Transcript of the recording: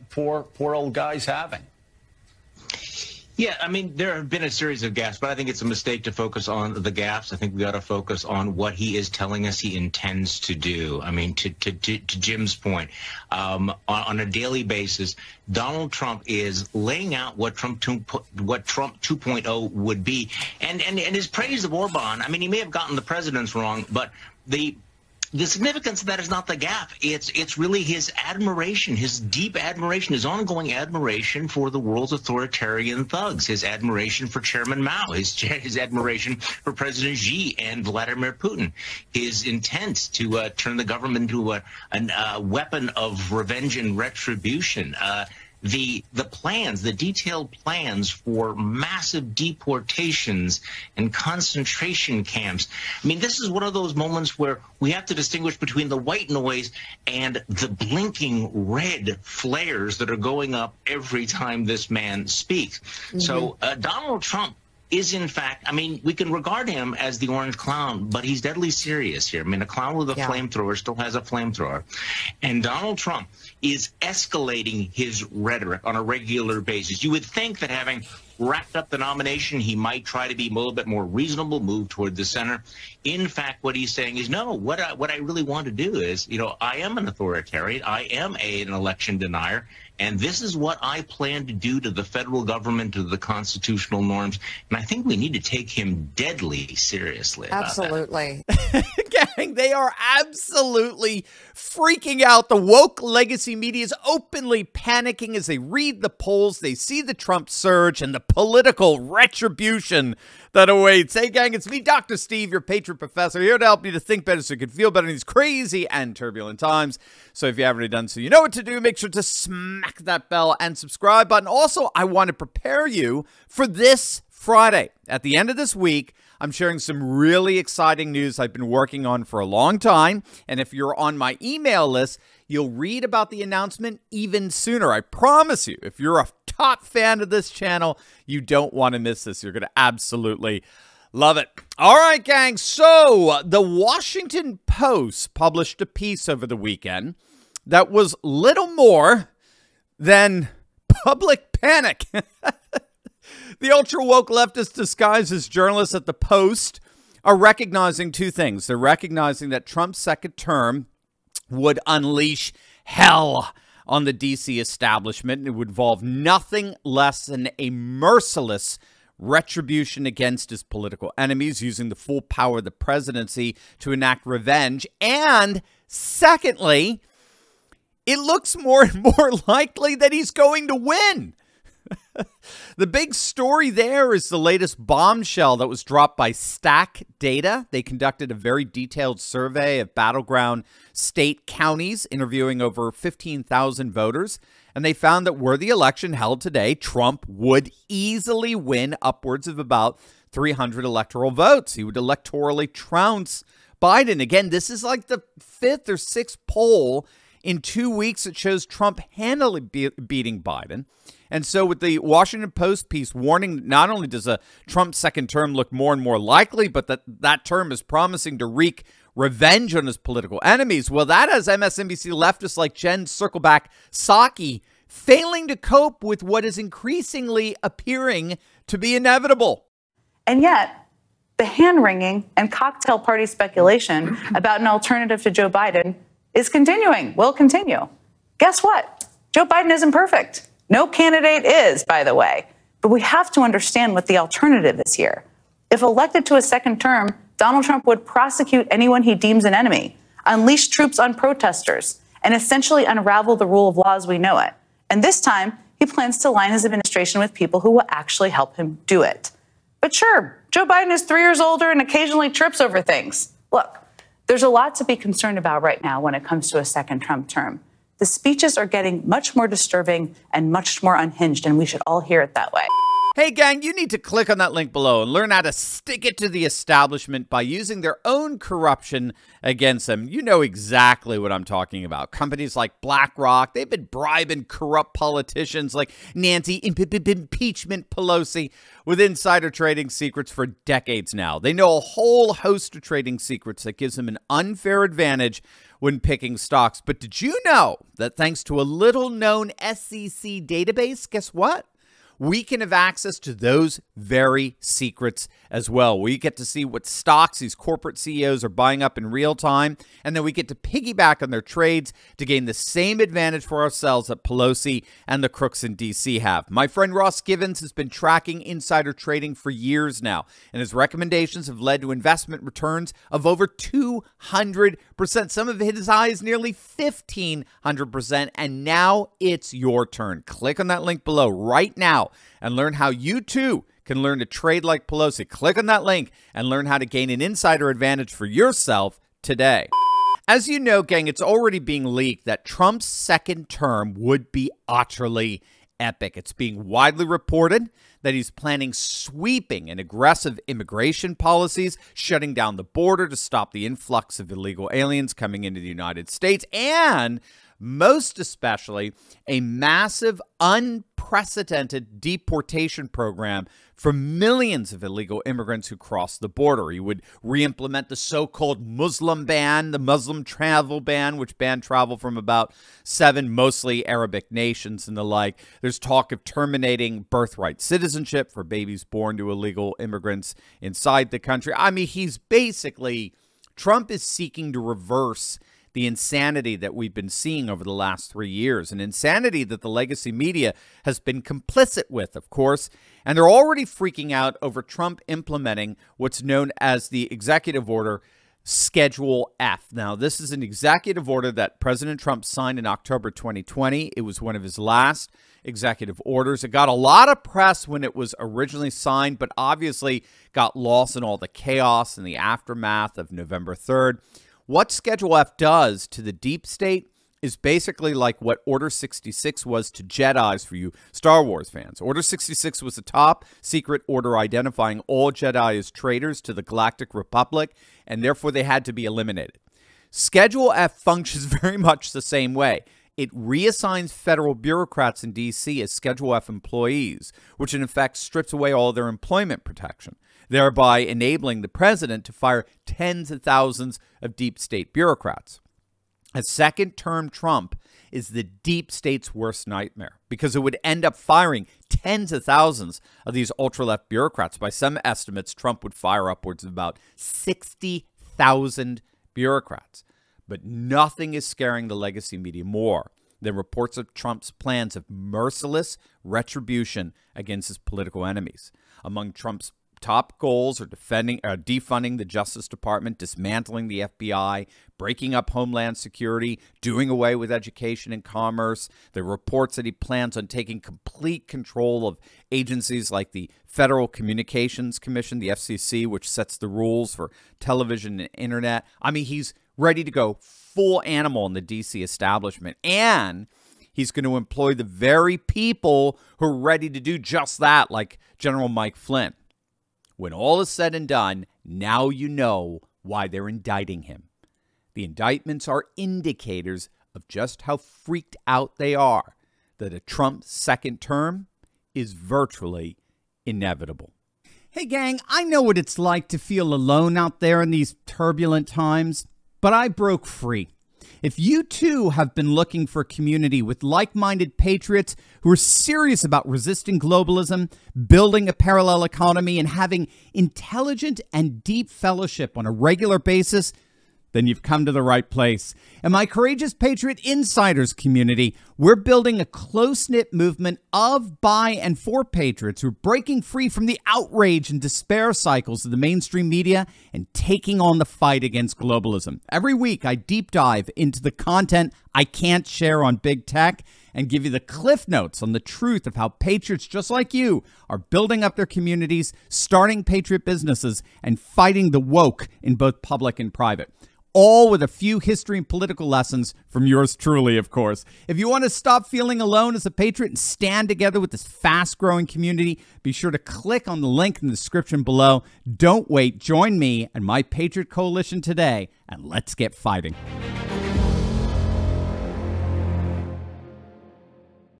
poor old guy's having. Yeah, I mean, there have been a series of gaps, but I think it's a mistake to focus on the gaps. I think we ought to focus on what he is telling us he intends to do. I mean, to Jim's point, on a daily basis, Donald Trump is laying out what Trump 2.0 would be, and his praise of Orban. I mean, he may have gotten the presidents wrong, but the significance of that is not the gap. It's really his admiration, his deep admiration, his ongoing admiration for the world's authoritarian thugs, his admiration for Chairman Mao, his admiration for President Xi and Vladimir Putin, his intent to turn the government into a weapon of revenge and retribution. The plans, the detailed plans for massive deportations and concentration camps. I mean, this is one of those moments where we have to distinguish between the white noise and the blinking red flares that are going up every time this man speaks. Mm-hmm. So Donald Trump is, in fact, I mean, we can regard him as the orange clown, but he's deadly serious here. I mean, a clown with a flamethrower still has a flamethrower. And Donald Trump is escalating his rhetoric on a regular basis. You would think that having wrapped up the nomination, he might try to be a little bit more reasonable, move toward the center. In fact, what he's saying is, no, what I really want to do is, I am an authoritarian. I am an election denier. And this is what I plan to do to the federal government, to the constitutional norms. And I think we need to take him deadly seriously about Absolutely. Gang, they are absolutely freaking out. The woke legacy media is openly panicking as they read the polls. They see the Trump surge and the political retribution that awaits. Hey, gang, it's me, Dr. Steve, your patron professor, here to help you to think better so you can feel better in these crazy and turbulent times. So if you haven't already done so, you know what to do. Make sure to smack that bell and subscribe button. Also, I want to prepare you for this Friday. At the end of this week, I'm sharing some really exciting news I've been working on for a long time. And if you're on my email list, you'll read about the announcement even sooner. I promise you, if you're a top fan of this channel, you don't want to miss this. You're going to absolutely love it. All right, gang. So the Washington Post published a piece over the weekend that was little more than public panic. The ultra-woke leftist disguised as journalists at the Post are recognizing two things. They're recognizing that Trump's second term would unleash hell on the D.C. establishment. It would involve nothing less than a merciless retribution against his political enemies, using the full power of the presidency to enact revenge. And secondly, it looks more and more likely that he's going to win. The big story there is the latest bombshell that was dropped by Stack Data. They conducted a very detailed survey of battleground state counties, interviewing over 15,000 voters. And they found that were the election held today, Trump would easily win upwards of about 300 electoral votes. He would electorally trounce Biden. Again, this is like the fifth or sixth poll in 2 weeks that shows Trump handily beating Biden. And so with the Washington Post piece warning, not only does a Trump second term look more and more likely, but that term is promising to wreak revenge on his political enemies. Well, that has MSNBC leftists like Jen Circleback Psaki failing to cope with what is increasingly appearing to be inevitable. And yet, the hand-wringing and cocktail party speculation about an alternative to Joe Biden is continuing, will continue. Guess what? Joe Biden isn't perfect. No candidate is, by the way. But we have to understand what the alternative is here. If elected to a second term, Donald Trump would prosecute anyone he deems an enemy, unleash troops on protesters, and essentially unravel the rule of law as we know it. And this time, he plans to line his administration with people who will actually help him do it. But sure, Joe Biden is 3 years older and occasionally trips over things. Look, there's a lot to be concerned about right now when it comes to a second Trump term. The speeches are getting much more disturbing and much more unhinged, and we should all hear it that way. Hey, gang, you need to click on that link below and learn how to stick it to the establishment by using their own corruption against them. You know exactly what I'm talking about. Companies like BlackRock, they've been bribing corrupt politicians like Nancy Impeachment Pelosi with insider trading secrets for decades now. They know a whole host of trading secrets that gives them an unfair advantage when picking stocks. But did you know that thanks to a little-known SEC database, guess what? We can have access to those very secrets as well. We get to see what stocks these corporate CEOs are buying up in real time, and then we get to piggyback on their trades to gain the same advantage for ourselves that Pelosi and the crooks in D.C. have. My friend Ross Givens has been tracking insider trading for years now, and his recommendations have led to investment returns of over 200%. Some of it as high as nearly 1,500%, and now it's your turn. Click on that link below right now and learn how you too can learn to trade like Pelosi. Click on that link and learn how to gain an insider advantage for yourself today. As you know, gang, it's already being leaked that Trump's second term would be utterly epic. It's being widely reported that he's planning sweeping and aggressive immigration policies, shutting down the border to stop the influx of illegal aliens coming into the United States, and most especially a massive, unprecedented deportation program for millions of illegal immigrants who cross the border. He would re-implement the so-called Muslim ban, the Muslim travel ban, which banned travel from about 7 mostly Arabic nations and the like. There's talk of terminating birthright citizenship for babies born to illegal immigrants inside the country. I mean, Trump is seeking to reverse the insanity that we've been seeing over the last 3 years, an insanity that the legacy media has been complicit with, of course, and they're already freaking out over Trump implementing what's known as the executive order Schedule F. Now, this is an executive order that President Trump signed in October 2020. It was one of his last executive orders. It got a lot of press when it was originally signed, but obviously got lost in all the chaos and the aftermath of November 3rd. What Schedule F does to the deep state is basically like what Order 66 was to Jedis for you Star Wars fans. Order 66 was a top secret order identifying all Jedi as traitors to the Galactic Republic, and therefore they had to be eliminated. Schedule F functions very much the same way. It reassigns federal bureaucrats in D.C. as Schedule F employees, which in effect strips away all their employment protection, thereby enabling the president to fire tens of thousands of deep state bureaucrats. A second-term Trump is the deep state's worst nightmare because it would end up firing tens of thousands of these ultra-left bureaucrats. By some estimates, Trump would fire upwards of about 60,000 bureaucrats. But nothing is scaring the legacy media more than reports of Trump's plans of merciless retribution against his political enemies. Among Trump's top goals are defunding the Justice Department, dismantling the FBI, breaking up Homeland Security, doing away with education and commerce. There are reports that he plans on taking complete control of agencies like the Federal Communications Commission, the FCC, which sets the rules for television and internet. I mean, he's ready to go full animal in the D.C. establishment, and he's going to employ the very people who are ready to do just that, like General Mike Flynn. When all is said and done, now you know why they're indicting him. The indictments are indicators of just how freaked out they are that a Trump second term is virtually inevitable. Hey, gang, I know what it's like to feel alone out there in these turbulent times, but I broke free. If you too have been looking for a community with like-minded patriots who are serious about resisting globalism, building a parallel economy, and having intelligent and deep fellowship on a regular basis, then you've come to the right place. In my Courageous Patriot Insiders community, we're building a close-knit movement of, by, and for patriots who are breaking free from the outrage and despair cycles of the mainstream media and taking on the fight against globalism. Every week, I deep dive into the content I can't share on big tech and give you the cliff notes on the truth of how patriots just like you are building up their communities, starting patriot businesses, and fighting the woke in both public and private. all with a few history and political lessons from yours truly, of course. If you want to stop feeling alone as a patriot and stand together with this fast-growing community, be sure to click on the link in the description below. Don't wait. Join me and my Patriot Coalition today, and let's get fighting.